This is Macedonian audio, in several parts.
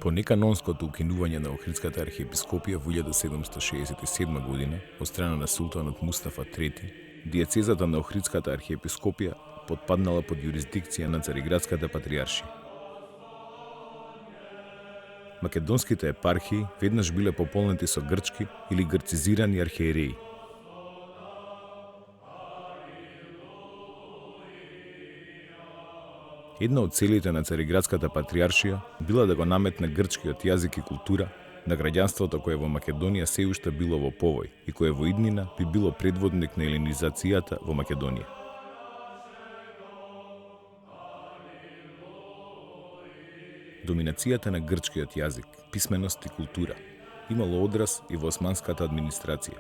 По неканонското укинување на Охридската архиепископија во 1767 година од страна на султанот Мустафа III, диецезата на Охридската архиепископија потпаднала под јурисдикција на Цариградската патријаршија. Македонските епархии веднаш биле пополнети со грчки или грцизирани архиереи. Една од целите на Цариградската патријаршија била да го наметне грчкиот јазик и култура на граѓанството кое во Македонија се уште било во повој и кое во иднина би било предводник на еленизацијата во Македонија. Доминацијата на грчкиот јазик, писменост и култура имало одраз и во османската администрација.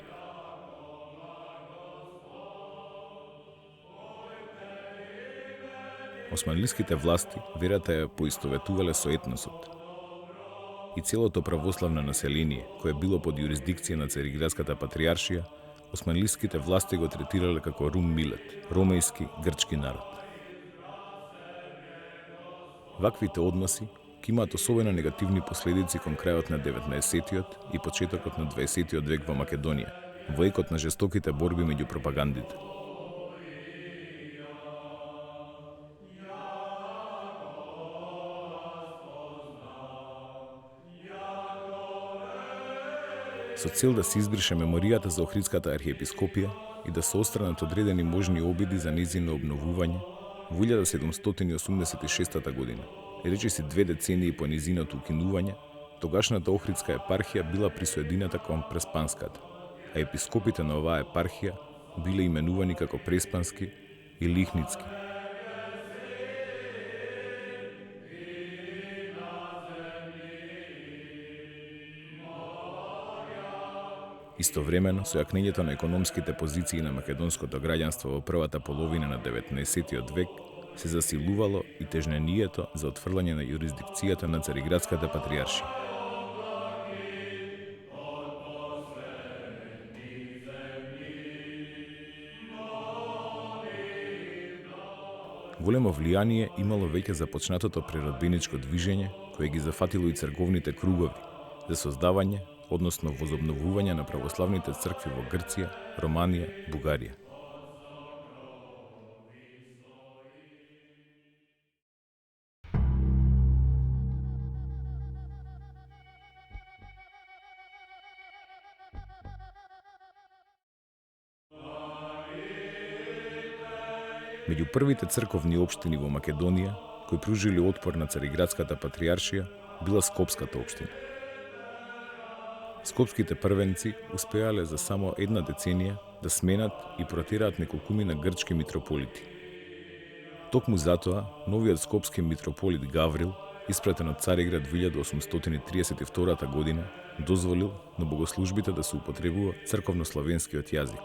Османлиските власти верата ја поистоветувале со етносот. И целото православно население, кое било под јурисдикција на Цариградската патријаршија, османлиските власти го третирале како рум милет, ромејски грчки народ. Ваквите односи ќе имаат особено негативни последици кон крајот на 19-тиот и почетокот на 20-тиот век во Македонија, во екот на жестоките борби меѓу пропагандите. Со цел да се избрише меморијата за Охридската архиепископија и да се отстранат одредени можни обиди за нејзино обновување, во 1786 година, речиси 2 децении по нејзиното укинување, тогашната Охридска епархија била присоедината кон Преспанската, а епископите на оваа епархија биле именувани како Преспански и Лихницки. Истовремено, со јакнењето на економските позиции на македонското граѓанство во првата половина на 19-тиот век, се засилувало и тежнението за отфрлање на јурисдикцијата на Цариградската патријаршија. Големо влијание имало веќе започнатото преродбеничко движење, кое ги зафатило и црковните кругови за создавање, односно возобновување на православните цркви во Грција, Романија, Бугарија. Меѓу првите црковни општини во Македонија, кои пружили отпор на Цариградската патријаршија, била Скопската општина. Скопските првенци успеале за само една деценија да сменат и протераат неколкумина грчки митрополити. Токму затоа, новиот скопски митрополит Гаврил, испратен од Цариград во 1832 година, дозволил на богослужбите да се употребува црковнославенскиот јазик.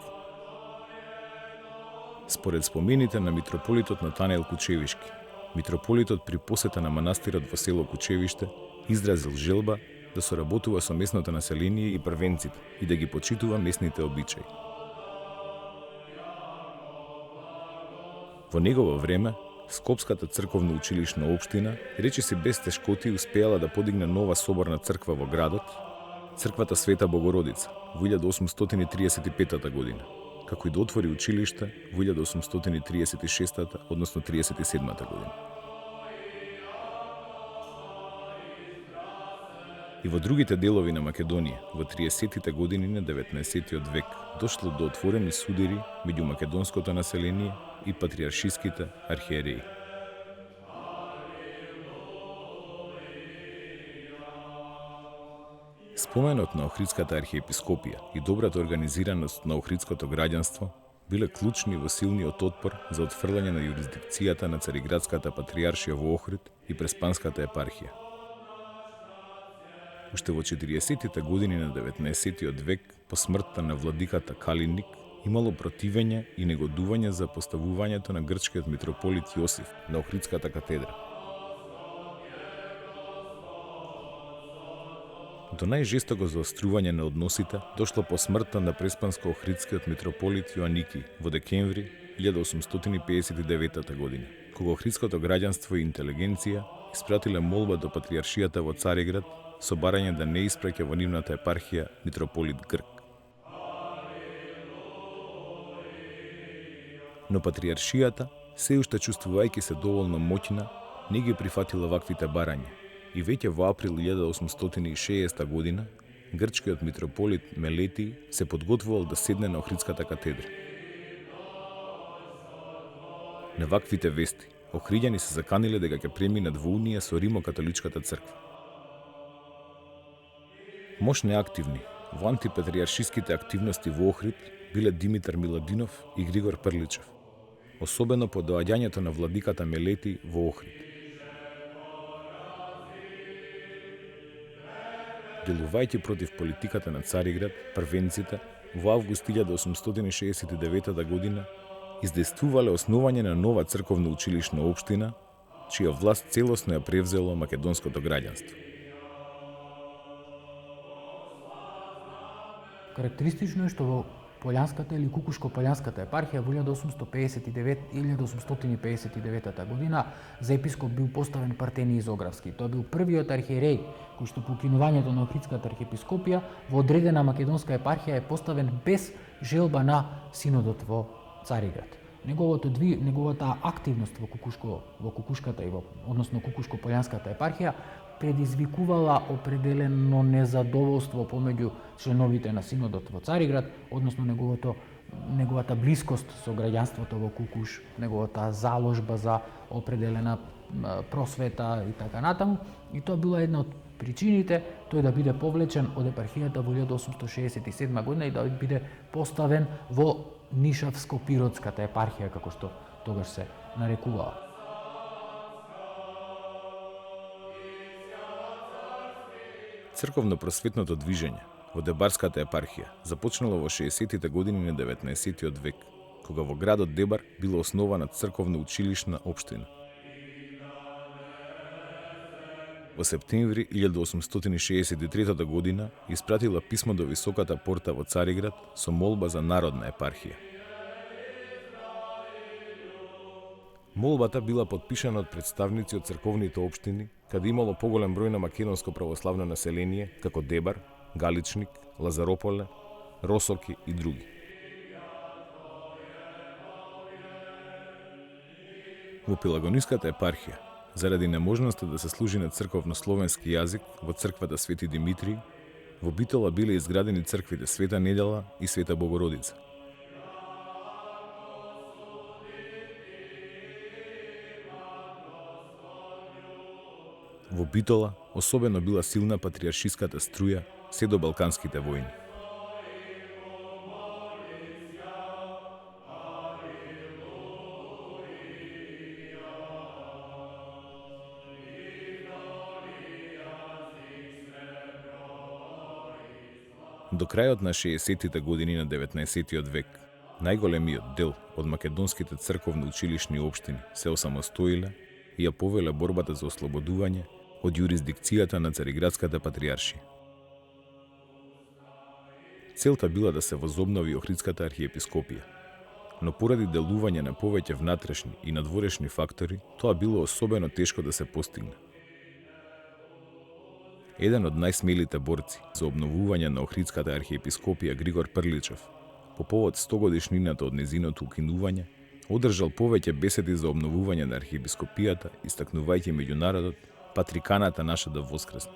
Според спомените на митрополитот Натанаел Кучевишки, митрополитот при посета на манастирот во село Кучевиште изразил желба да соработува со местното население и првенците и да ги почитува местните обичаи. Во негово време, Скопската црковна училишна општина речиси без тешкоти успеала да подигне нова соборна црква во градот, црквата Света Богородица, во 1835 година, како и да отвори училиште во 1836, односно 37 година. И во другите делови на Македонија, во 30-тите години на 19-тиот век, дошло до отворени судири меѓу македонското население и патријаршиските архиереи. Споменот на Охридската архиепископија и добрата организираност на охридското граѓанство биле клучни во силниот отпор за отфрлање на јурисдикцијата на Цариградската патријаршија во Охрид и Преспанската епархија. Уште во 40-тите години на 19-тиот век, по смртта на владиката Калиник, имало противење и негодување за поставувањето на грчкиот митрополит Јосиф на Охридската катедра. До најжестоко заострување на односите дошло по смртта на преспанско-охридскиот митрополит Јоаники во декември 1859 година, кога охридското граѓанство и интелигенција испратиле молба до патриаршијата во Цариград со барање да не испраќа во нивната епархија митрополит Грк. Но патриаршијата, се уште чувствувајќи се доволно моќна, не ги прифатила ваквите барања и веќе во април 1860 година грчкиот митрополит Мелетий се подготвувал да седне на Охридската катедра. На ваквите вести, охриѓани се заканиле дека ќе преминат во унија со Римо-католичката црква. Мош неактивни во антипатриаршиските активности во Охрид биле Димитар Миладинов и Григор Прличев, особено по доаѓањето на владиката Мелетий во Охрид. Делувајќи против политиката на Цариград, првенците во август 1869 година издействувале основање на нова црковна училишна општина, чија власт целосно ја превзело македонското граѓанство. Карактеристично е што во Полјанската или Кукушко-Полјанската епархија во 1859 година за епископ бил поставен Партенија Изографски. Тој бил првиот архиереј кој што по укинувањето на Охридската архиепископија во одредена македонска епархија е поставен без желба на синодот во Цариград. Неговата активност во Кукушката и односно Кукушко-Полјанската епархија предизвикувала определено незадоволство помеѓу членовите на синодот во Цариград, односно неговата блискост со граѓанството во Кукуш, неговата заложба за определена просвета и така натаму, и тоа била една од причините тој да биде повлечен од епархијата во 1867 година и да биде поставен во Нишавско-Пиротската епархија, како што тогаш се нарекувала. Црковно-просветното движење во Дебарската епархија започнало во 60-тите години на 19-тиот век, кога во градот Дебар била основана црковно-училишна општина. Во септември 1863 година испратила писмо до Високата порта во Цариград со молба за народна епархија. Молбата била подпишана од представници од црковните општини, каде имало поголем број на македонско православно население, како Дебар, Галичник, Лазарополе, Росоки и други. Во Пелагониската епархија, заради неможноста да се служи на црковно-словенски јазик во црквата Свети Димитрий, во Битола биле изградени црквите Света Недела и Света Богородица. Во Битола особено била силна патриаршиската струја се до Балканските војни. До крајот на 60-тите години на 19-тиот век, најголемиот дел од македонските црковно-училишни општини се осамостоиле и ја повеле борбата за ослободување од јурисдикцијата на Цариградската патриаршија. Целта била да се возобнови Охридската архиепископија, но поради делување на повеќе внатрешни и надворешни фактори, тоа било особено тешко да се постигне. Еден од најсмелите борци за обновување на Охридската архиепископија Григор Прличев, по повод 100 годишнината од незиното укинување, одржал повеќе беседи за обновување на архиепископијата, истакнувајќи меѓу народот патриканата наша да воскресне.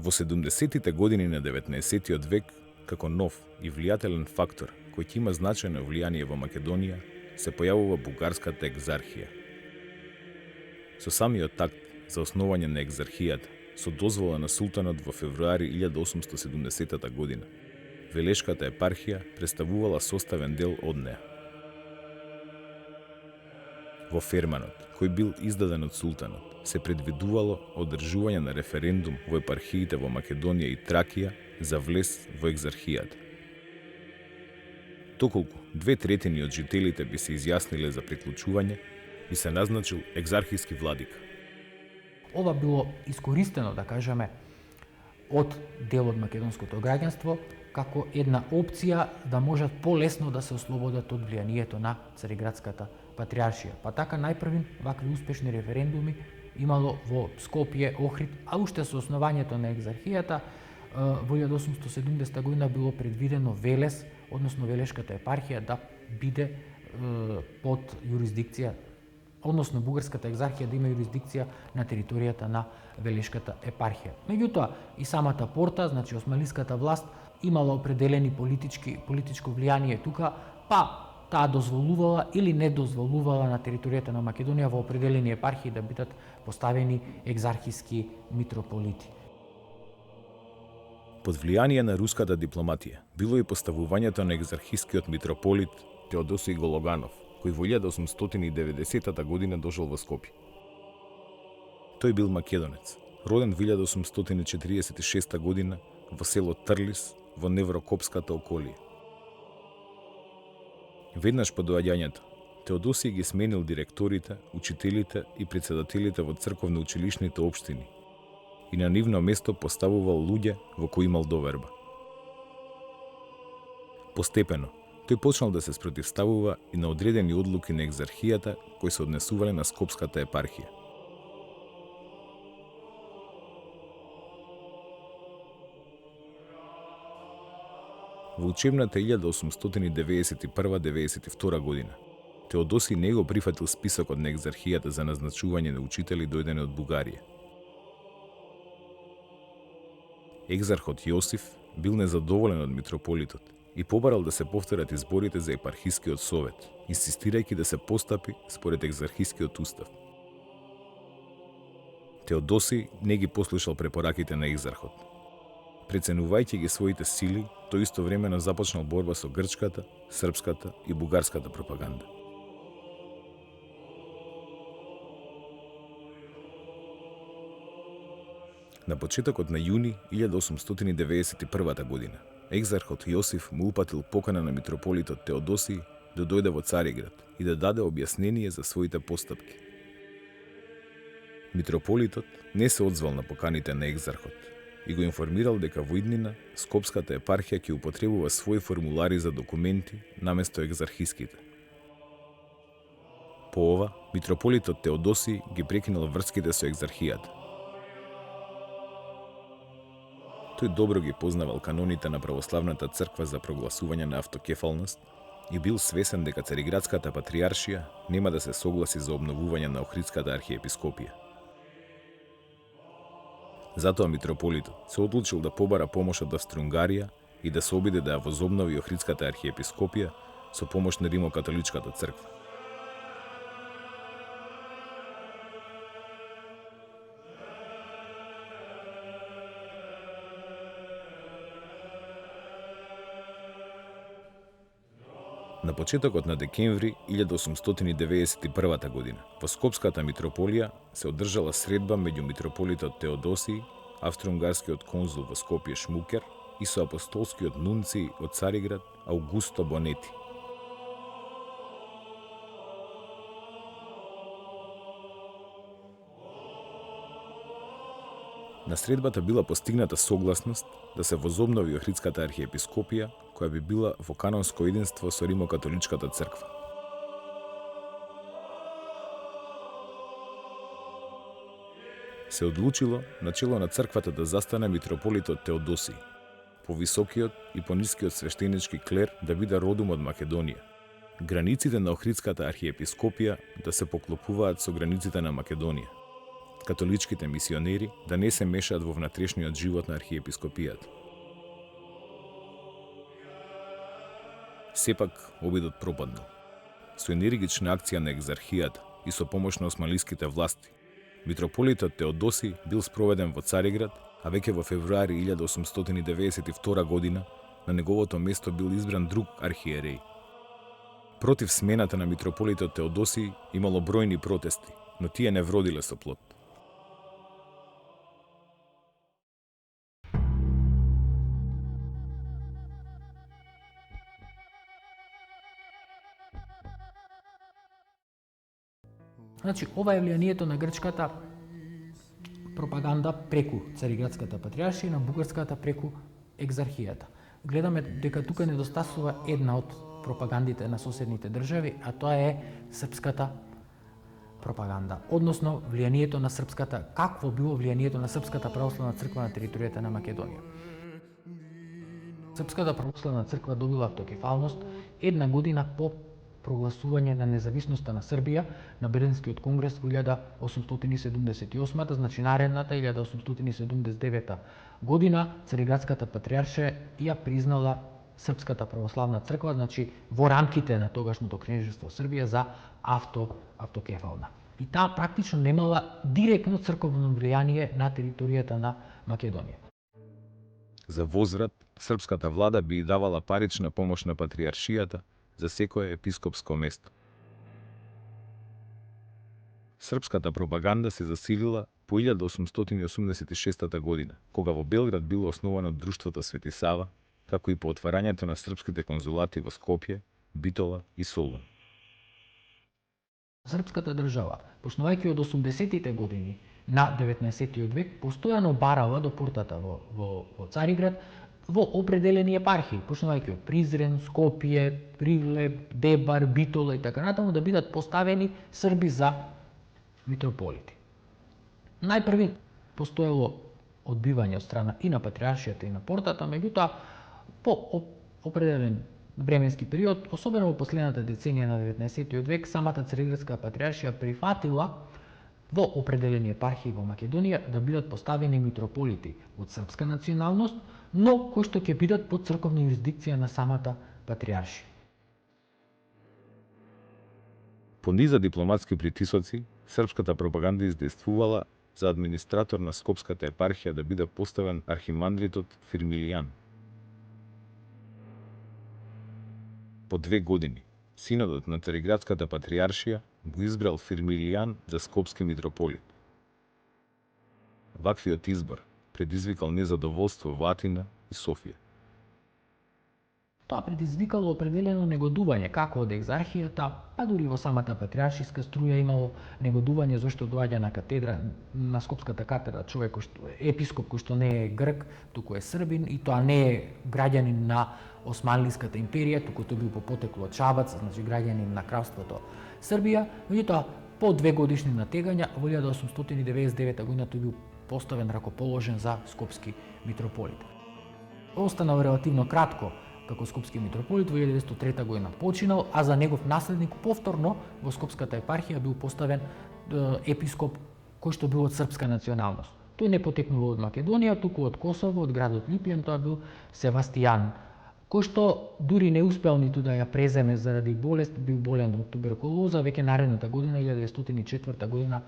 Во 70-тите години на 19-тиот век, како нов и влијателен фактор кој ќе има значајно влијание во Македонија, се појавува бугарската екзархија. Со самиот акт за основање на екзархијата, со дозвола на султанот во февруари 1870 година, Велешката епархија представувала составен дел од неа. Во ферманот, кој бил издаден од султанот, се предвидувало одржување на референдум во епархиите во Македонија и Тракија за влез во екзархијата. Доколку 2/3 од жителите би се изјасниле за приклучување, би се назначил екзархиски владика. Ова било искористено, да кажеме, од дел од македонското граѓанство како една опција да можат полесно да се ослободат од влијанието на Цариградската патриаршија. Па така најпрвин вакви успешни референдуми имало во Скопје, Охрид, а уште со основањето на екзархијата во 1870 година било предвидено Велес, односно Велешката епархија да биде под юрисдикција, односно бугарската екзархија да има юрисдикција на територијата на Велешката епархија. Меѓутоа, и самата Порта, значи османлиската власт, имала определени политичко влијание тука, па таа дозволувала или не дозволувала на територијата на Македонија во определени епархии да бидат поставени екзархиски митрополити. Под влијание на руската дипломатија било и поставувањето на екзархискиот митрополит Теодосиј Гологанов, кој во 1890 година дошол во Скопје. Тој бил македонец, роден 1846 година во село Трлис во Неврокопската околија. Веднаш по доаѓањето, Теодосиј ги сменил директорите, учителите и председателите во црковно-училишните општини и на нивно место поставувал луѓе во кои имал доверба. Постепено, тој почнал да се спротивставува и на одредени одлуки на екзархијата кои се однесувале на Скопската епархија. Во учебната 1891-92 година, Теодосиј не го прифатил списокот на екзархијата за назначување на учители дојдени од Бугарија. Екзархот Јосиф бил незадоволен од митрополитот и побарал да се повторат изборите за епархискиот совет, инсистирајќи да се постапи според екзархискиот устав. Теодосиј не ги послушал препораките на екзархот. Преценувајќи ги своите сили, тој истовремено започнал борба со грчката, српската и бугарската пропаганда. На почетокот на јуни 1891 година, екзархот Јосиф му упатил покана на митрополитот Теодосиј да дојде во Цариград и да даде објаснение за своите постапки. Митрополитот не се одзвал на поканите на екзархот и го информирал дека во иднина Скопската епархија ќе употребува своји формулари за документи наместо екзархиските. По ова, митрополитот Теодосиј ги прекинал врските со екзархијата. Тој добро ги познавал каноните на православната црква за прогласување на автокефалност и бил свесен дека Цариградската патриаршија нема да се согласи за обновување на Охридската архиепископија. Затоа митрополитот се одлучил да побара помош од Австро-Унгарија и да се обиде да ја возобнови Охридската архиепископија со помош на Римокатоличката црква. На почетокот на декември 1891 година во Скопската митрополија се одржала средба меѓу митрополитот Теодосиј, австро-унгарскиот конзул во Скопје Шмукер и со апостолскиот нунци од Цариград Аугусто Бонети. На средбата била постигната согласност да се возобнови Охридската архиепископија, која би била во канонско единство со Римокатоличката црква. Се одлучило начело на црквата да застане митрополитот Теодосиј, повисокиот и понискиот свештенички клер да биде родом од Македонија. Границите на Охридската архиепископија да се поклопуваат со границите на Македонија. Католичките мисионери да не се мешаат во внатрешниот живот на архиепископијата. Сепак, обидот пропаднал. Со енергична акција на екзархијата и со помош на османлиските власти, митрополитот Теодосиј бил спроведен во Цариград, а веќе во февруари 1892 година на неговото место бил избран друг архиереј. Против смената на митрополитот Теодосиј имало бројни протести, но тие не вродиле со плод. Значи, ова е влијанието на грчката пропаганда преку Цариградската патриаршија и на бугарската преку екзархијата. Гледаме дека тука недостасува една од пропагандите на соседните држави, а тоа е српската пропаганда, односно влијанието на српската, какво било влијанието на Српската православна црква на територијата на Македонија. Српската православна црква добила автокефалност една година по прогласување на независноста на Србија на Бернскиот конгрес во 1878, значи наредната 1879 година Цариградската патриаршија ја признала Српската православна црква, значи во рамките на тогашното кнежество Србија за автокефална. И таа практично немала директно црковно влијание на територијата на Македонија. За возврат, српската влада би давала парична помош на патриаршијата за секое епископско место. Српската пропаганда се засилила по 1886 година, кога во Белград било основано Друштвото Свети Сава, како и по отварањето на српските конзулати во Скопје, Битола и Солун. Српската држава, почнувајќи од 80-тите години на 19 век, постојано барала до портата во Цариград во определени епархии, почнувајќи од Призрен, Скопје, Прилеп, Дебар, Битола и така натаму, да бидат поставени срби за митрополити. Најпрви постоело одбивање од страна и на патриаршијата и на портата, меѓутоа по определен временски период, особено во последната деценија на 19 век, самата Цариградска патриаршија прифатила во определени епархии во Македонија да бидат поставени митрополити од српска националност, но кои што ќе бидат под црковна юрисдикција на самата патриаршија. По низа дипломатски притисоци, српската пропаганда издействувала за администратор на Скопската епархија да биде поставен архимандритот Фирмилијан. По 2 години, синодот на Цариградската патриаршија го избрал Фирмилијан за скопски митрополит. Ваквиот избор предизвикал незадоволство во Атина и Софија. Тоа предизвикало определено негодување како од екзархијата, па дури во самата патриаршиска струја имало негодување зашто доаѓа на катедра, на Скопската катедра човек епископ кој што не е грк, туку е србин, и тоа не е граѓанин на Османлиската империја, туку тој бил по потекло од Шабац, значи граѓанин на кралството Србија. Меѓутоа, по 2 годишни натегања во 1899 година тој бил поставен ракоположен за скопски митрополит. Останал релативно кратко како скопски митрополит, во 1903 година починал, а за негов наследник повторно во Скопската епархија бил поставен епископ кој што бил од српска националност. Тој не потекнул од Македонија, туку од Косово, од градот Липљен, тоа бил Севастијан, кој што дури не успел ниту да ја преземе заради болест, бил болен од туберкулоза, веќе наредната година, 1904 година,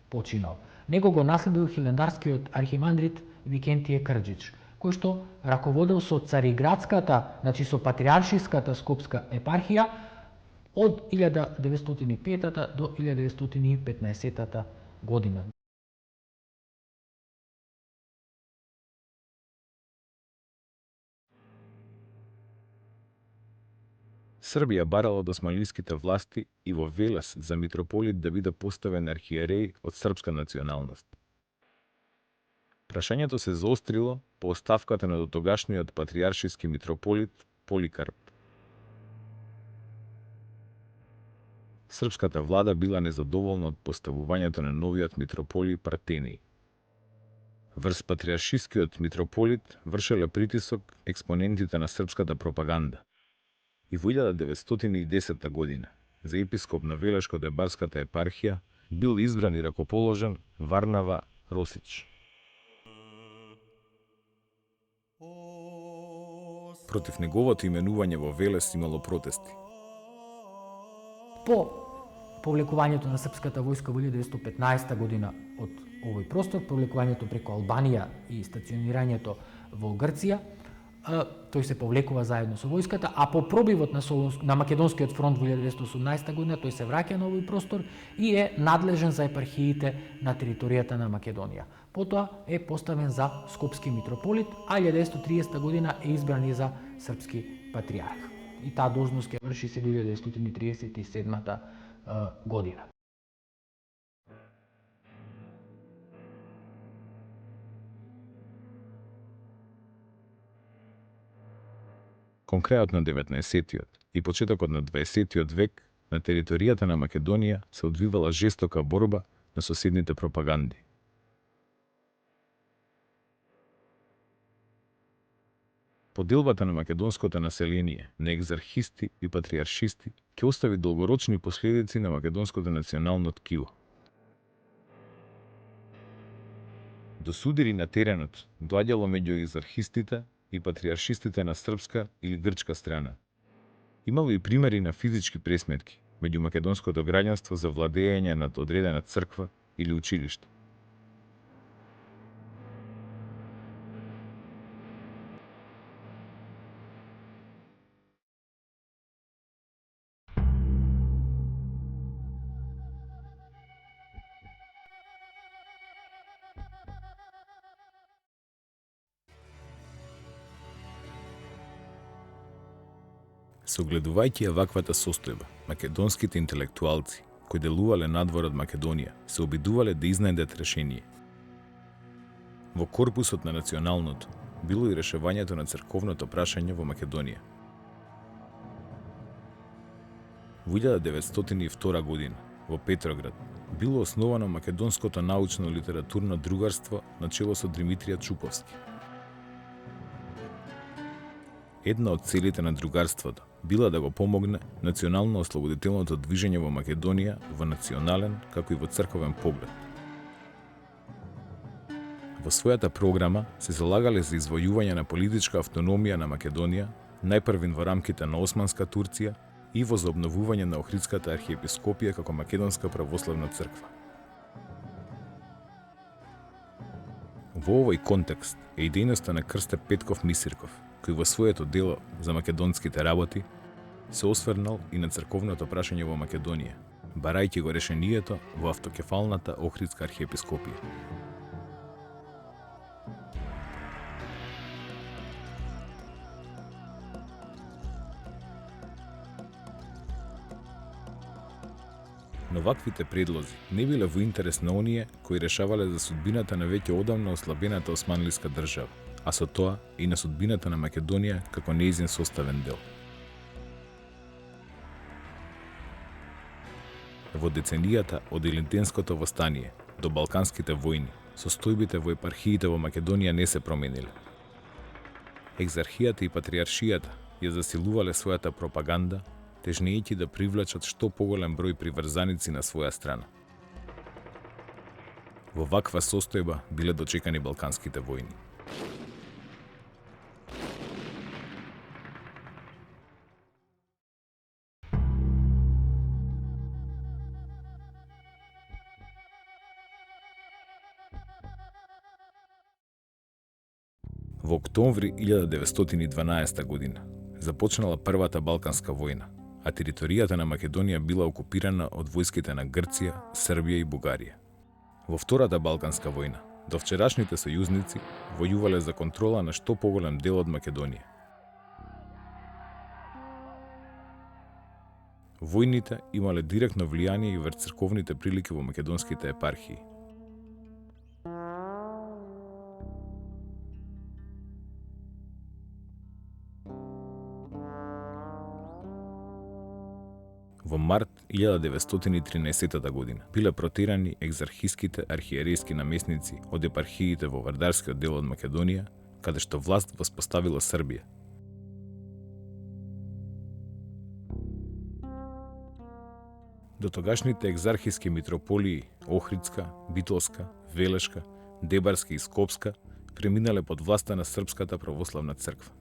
починал. Него го наследил хилендарскиот архимандрит Викентије Крџич, кој што раководел со Цариградската, значи со патриаршиската скопска епархија од 1905 до 1915 година. Србија барала од османлиските власти и во Велес за митрополит да биде поставен архиереј од српска националност. Прашањето се заострило по оставката на дотогашниот патриаршиски митрополит Поликарп. Српската влада била незадоволна од поставувањето на новиот митрополит Партенеј. Врз патриаршискиот митрополит вршеле притисок експонентите на српската пропаганда. И во 1910 година за епископ на Велешко-Дебарската епархија бил избран и ракоположен Варнава Росич. Против неговото именување во Велес имало протести. По повлекувањето на српската војска во 1915 година од овој простор, повлекувањето преку Албанија и стационирањето во Грција, тој се повлекува заедно со војската, а по пробивот на Македонскиот фронт во 1918 година тој се враќа на овој простор и е надлежен за епархиите на територијата на Македонија. Потоа е поставен за скопски митрополит, а 1930 година е избран и за српски патриарх. И таа должност ќе врши се 1937 година. Кон крајот на 19-тиот и почетокот на 20-тиот век на територијата на Македонија се одвивала жестока борба на соседните пропаганди. Поделбата на македонското население на екзархисти и патриаршисти ќе остави долгорочни последици на македонското национално ткиво. До судири на теренот доаѓало меѓу екзархистите и патриаршистите на српска или грчка страна. Имало и примери на физички пресметки меѓу македонското граѓанство за владење над одредена црква или училиште. Согледувајќи ја ваквата состојба, македонските интелектуалци, кои делувале надвор од Македонија, се обидувале да изнајдат решение. Во корпусот на националното било и решавањето на црковното прашање во Македонија. Во 1902 година, во Петроград, било основано Македонското научно-литературно другарство на чело со Димитрија Чуповски. Една од целите на другарството била да го помогне национално-ослободителното движење во Македонија во национален, како и во црковен поглед. Во својата програма се залагале за извојување на политичка автономија на Македонија, најпрвин во рамките на Османска Турција и во заобновување на Охридската архиепископија како македонска православна црква. Во овој контекст е и дејноста на Крсте Петков Мисирков, кој во своето дело за македонските работи се осврнал и на црковното прашање во Македонија, барајќи го решението во автокефалната Охридска архиепископија. Но ваквите предлози не биле во интерес на оние кои решавале за судбината на веќе одамна ослабената османлиска држава, а со тоа и на судбината на Македонија како нејзин составен дел. Во деценијата од Илинтенското востание до Балканските војни, состојбите во епархиите во Македонија не се промениле. Екзархијата и патриаршијата ја засилувале својата пропаганда, тежнејќи да привлечат што поголем број приврзаници на своја страна. Во ваква состојба биле дочекани Балканските војни. Во октомври 1912 година започнала првата Балканска војна, а територијата на Македонија била окупирана од војските на Грција, Србија и Бугарија. Во втората Балканска војна, довчерашните сојузници војувале за контрола на што поголем дел од Македонија. Војните имале директно влијание и врз црковните прилики во македонските епархии. Во март 1913 година биле протерани екзархиските архиерейски намесници од епархиите во вардарскиот дел од Македонија, каде што власт воспоставила Србија. До тогашните екзархиски митрополии Охридска, Битолска, Велешка, Дебарска и Скопска преминале под власта на Српската православна црква.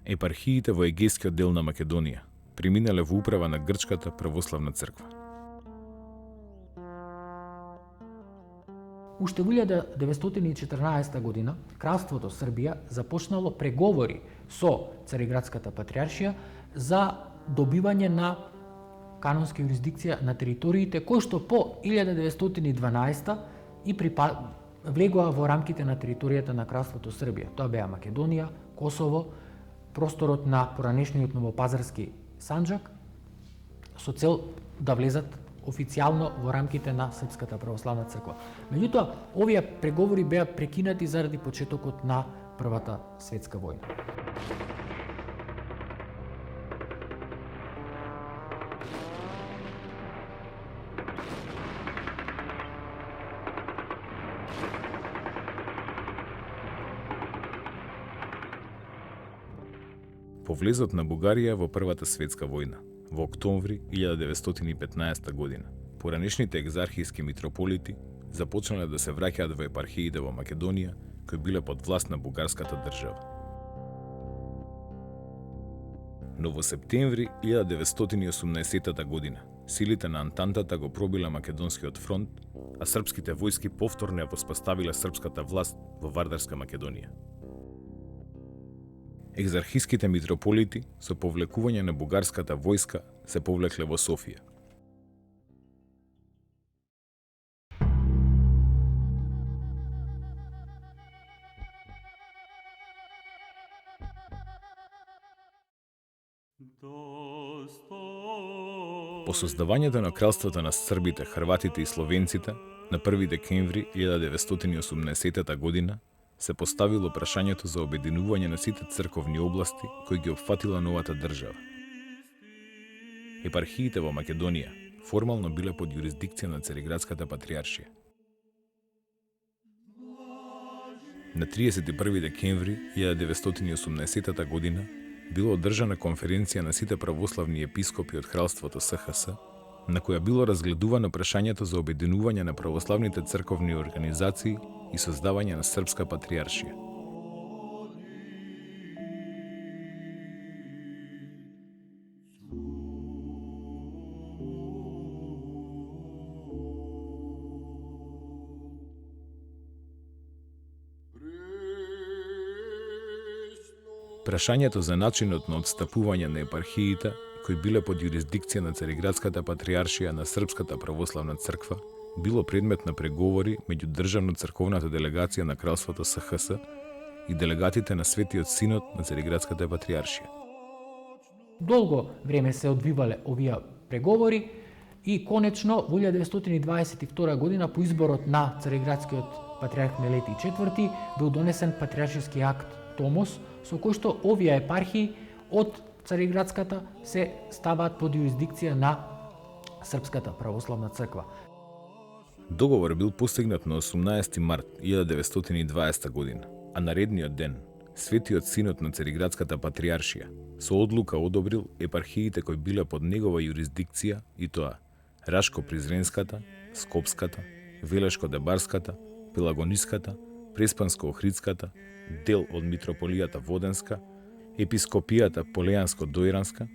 Епархиите во егејскиот дел на Македонија преминале во управа на Грчката православна црква. Уште во 1914 година Кралството Србија започнало преговори со Цариградската патриаршија за добивање на канонска юрисдикција на териториите кои што по 1912 и влегоа во рамките на територијата на Кралството Србија. Тоа беа Македонија, Косово, просторот на поранешниот Новопазарски Санџак, со цел да влезат официјално во рамките на Српската православна црква. Меѓутоа, овие преговори беа прекинати заради почетокот на Првата светска војна. По влезот на Бугарија во Првата светска војна, во октомври 1915 година, поранешните екзархијски митрополити започнале да се враќаат во епархиите во Македонија, кои биле под власт на бугарската држава. Но во септември 1918 година, силите на Антантата го пробиле Македонскиот фронт, а српските војски повторно ја воспоставиле српската власт во Вардарска Македонија. Екзархиските митрополити со повлекување на бугарската војска се повлекле во Софија. По создавањето на кралството на србите, хрватите и словенците на 1 декември 1918 година се поставило прашањето за обединување на сите црковни области кои ги опфатила новата држава. Епархиите во Македонија формално биле под јурисдикција на Цариградската патријаршија. На 31 декември 1918 година било одржана конференција на сите православни епископи од кралството СХС, на која било разгледувано прашањето за обединување на православните црковни организации и создавање на српска патријаршија. Прашањето за начинот на отстапување на епархиите, кои биле под јурисдикција на Цариградската патријаршија на Српската православна црква, било предмет на преговори меѓу државно-црковната делегација на кралството СХС и делегатите на Светиот Синод на Цариградската патријаршија. Долго време се одвивале овие преговори и конечно во 1922 година по изборот на Цариградскиот патријарх Мелетий IV бил донесен патријаршиски акт Томос, со кој што овие епархии од Цариградската се ставаат под јурисдикција на Српската православна црква. Договор бил постигнат на 18 март 1920 година, а наредниот ден Светиот Синод на Цариградската патријаршија со одлука одобрил епархиите кои биле под негова јурисдикција, и тоа Рашко-Призренската, Скопската, Велешко-Дебарската, Пелагониската, Преспанско-Охридската, дел од митрополијата Воденска, епископијата Полејанско-Дојранска,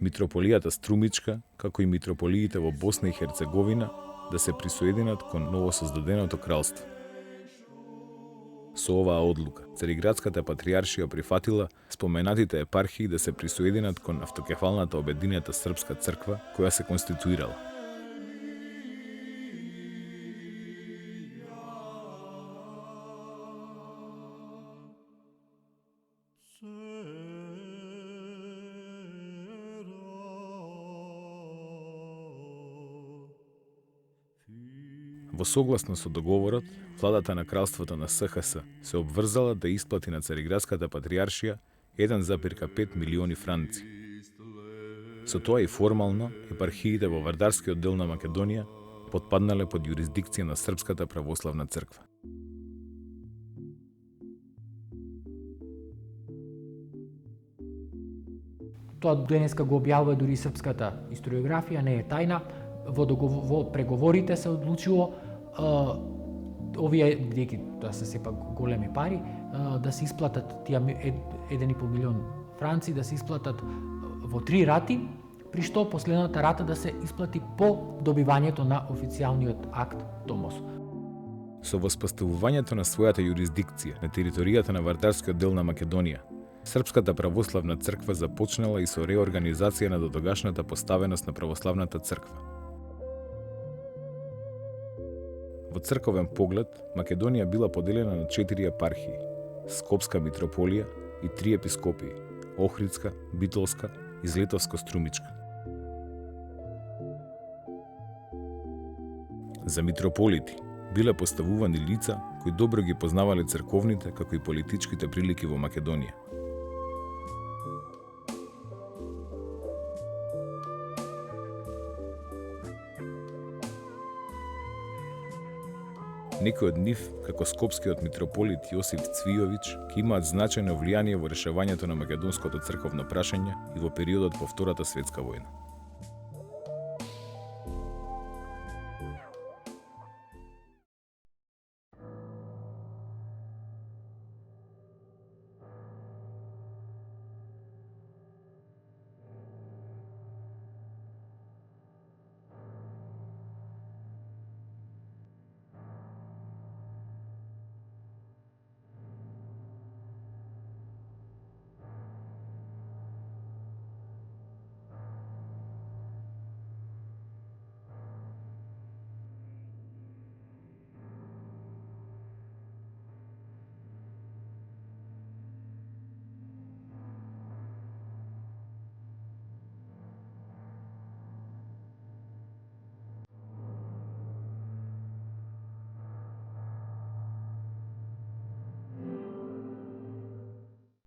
митрополијата Струмичка, како и митрополиите во Босна и Херцеговина да се присоединат кон новосоздаденото кралство. Со оваа одлука, Цариградската патријаршија прифатила споменатите епархии да се присоединат кон автокефалната обединета српска црква која се конституирала. Во согласно со договорот, владата на кралството на СХС се обврзала да исплати на Цариградската патријаршија 1,5 милиони франци. Со тоа и формално епархиите во Вардарскиот дел на Македонија потпаднале под јурисдикција на Српската православна црква. Тоа денеска го објавува дури српската историографија, не е тајна. Во преговорите се одлучило овие, бидејќи тоа се сепак големи пари, да се исплатат тие 1,5 милион франци, да се исплатат во 3 рати, при што последната рата да се исплати по добивањето на официјалниот акт Томос. Со воспоставувањето на својата јурисдикција на територијата на Вардарскиот дел на Македонија, Српската православна црква започнала и со реорганизација на дотогашната поставеност на православната црква. Во црковен поглед, Македонија била поделена на 4 епархии: Скопска митрополија и 3 епископии: Охридска, Битолска и Злетовско-Струмичка. За митрополити биле поставувани лица кои добро ги познавале црковните како и политичките прилики во Македонија. Некои од нив, како скопскиот митрополит Јосиф Цвијович, ќе имаат значајно влијание во решавањето на македонското црковно прашање и во периодот по Втората светска војна.